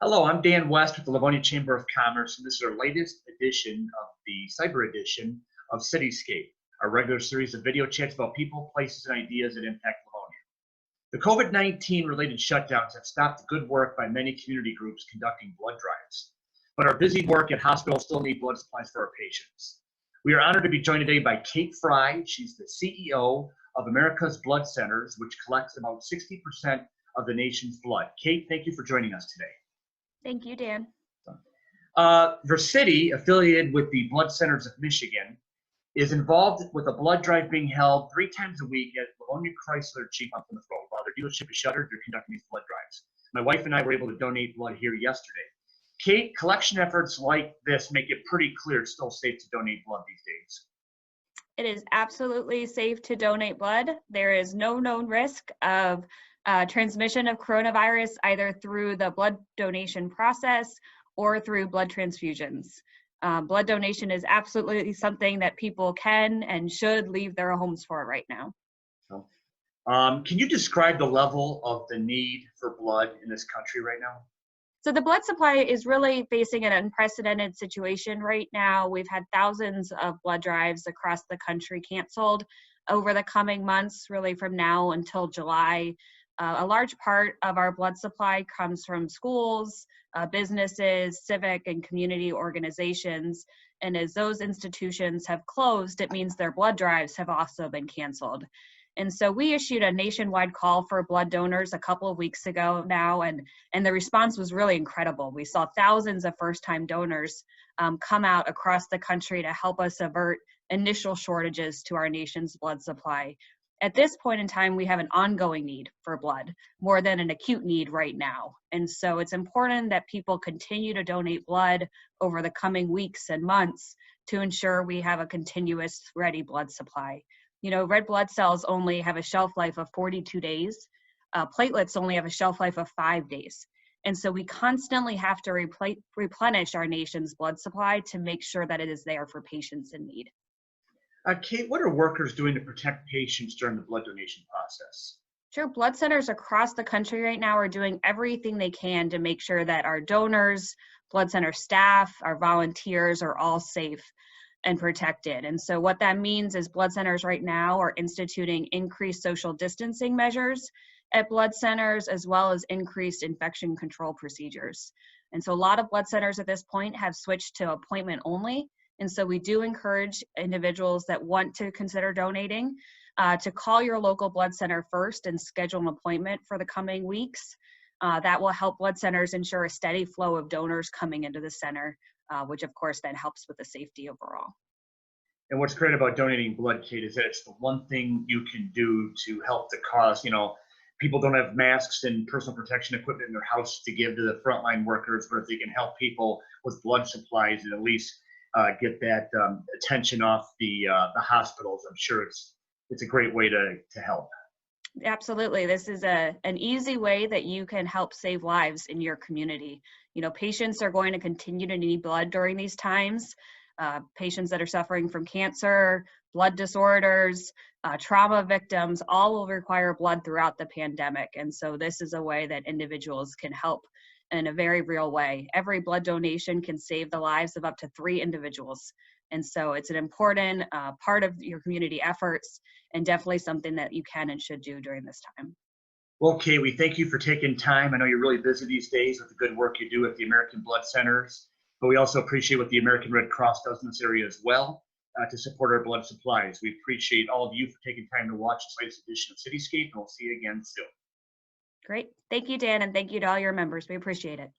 Hello, I'm Dan West with the Livonia Chamber of Commerce, and this is our latest edition of the Cyber edition of CityScape, our regular series of video chats about people, places, and ideas that impact Livonia. The COVID-19 related shutdowns have stopped the good work by many community groups conducting blood drives, but our busy work at hospitals still need blood supplies for our patients. We are honored to be joined today by Kate Fry. She's the CEO of America's Blood Centers, which collects about 60% of the nation's blood. Kate, thank you for joining us today. Thank you, Dan. City, affiliated with the Blood Centers of Michigan, is involved with a blood drive being held 3 times a week at Livonia Chrysler Jeep on Plymouth Road. While their dealership is shuttered, they're conducting these blood drives. My wife and I were able to donate blood here yesterday. Kate, collection efforts like this make it pretty clear it's still safe to donate blood these days. It is absolutely safe to donate blood. There is no known risk of transmission of coronavirus either through the blood donation process or through blood transfusions. Blood donation is absolutely something that people can and should leave their homes for right now. Can you describe the level of the need for blood in this country right now? So the blood supply is really facing an unprecedented situation right now. We've had thousands of blood drives across the country canceled over the coming months, really from now until July. A large part of our blood supply comes from schools, businesses, civic and community organizations. And as those institutions have closed, it means their blood drives have also been canceled. And so we issued a nationwide call for blood donors a couple of weeks ago now, and the response was really incredible. We saw thousands of first-time donors come out across the country to help us avert initial shortages to our nation's blood supply. At this point in time, we have an ongoing need for blood, more than an acute need right now. And so it's important that people continue to donate blood over the coming weeks and months to ensure we have a continuous ready blood supply. You know, red blood cells only have a shelf life of 42 days. Platelets only have a shelf life of 5 days. And so we constantly have to replenish our nation's blood supply to make sure that it is there for patients in need. Kate, what are workers doing to protect patients during the blood donation process? Sure, blood centers across the country right now are doing everything they can to make sure that our donors, blood center staff, our volunteers are all safe and protected. And so what that means is blood centers right now are instituting increased social distancing measures at blood centers, as well as increased infection control procedures. And so a lot of blood centers at this point have switched to appointment only. And so we do encourage individuals that want to consider donating to call your local blood center first and schedule an appointment for the coming weeks. That will help blood centers ensure a steady flow of donors coming into the center, which of course then helps with the safety overall. And what's great about donating blood, Kate, is that it's the one thing you can do to help the cause. You know, people don't have masks and personal protection equipment in their house to give to the frontline workers, but if they can help people with blood supplies and at least get that attention off the hospitals, I'm sure it's a great way to help. Absolutely. This is an easy way that you can help save lives in your community. You know, patients are going to continue to need blood during these times. Patients that are suffering from cancer, blood disorders, trauma victims, all will require blood throughout the pandemic. And so this is a way that individuals can help in a very real way. Every blood donation can save the lives of up to 3 individuals. And so it's an important part of your community efforts and definitely something that you can and should do during this time. Well, Kate, we thank you for taking time. I know you're really busy these days with the good work you do at the American Blood Centers, but we also appreciate what the American Red Cross does in this area as well to support our blood supplies. We appreciate all of you for taking time to watch this latest edition of CityScape, and we'll see you again soon. Great. Thank you, Dan, and thank you to all your members. We appreciate it.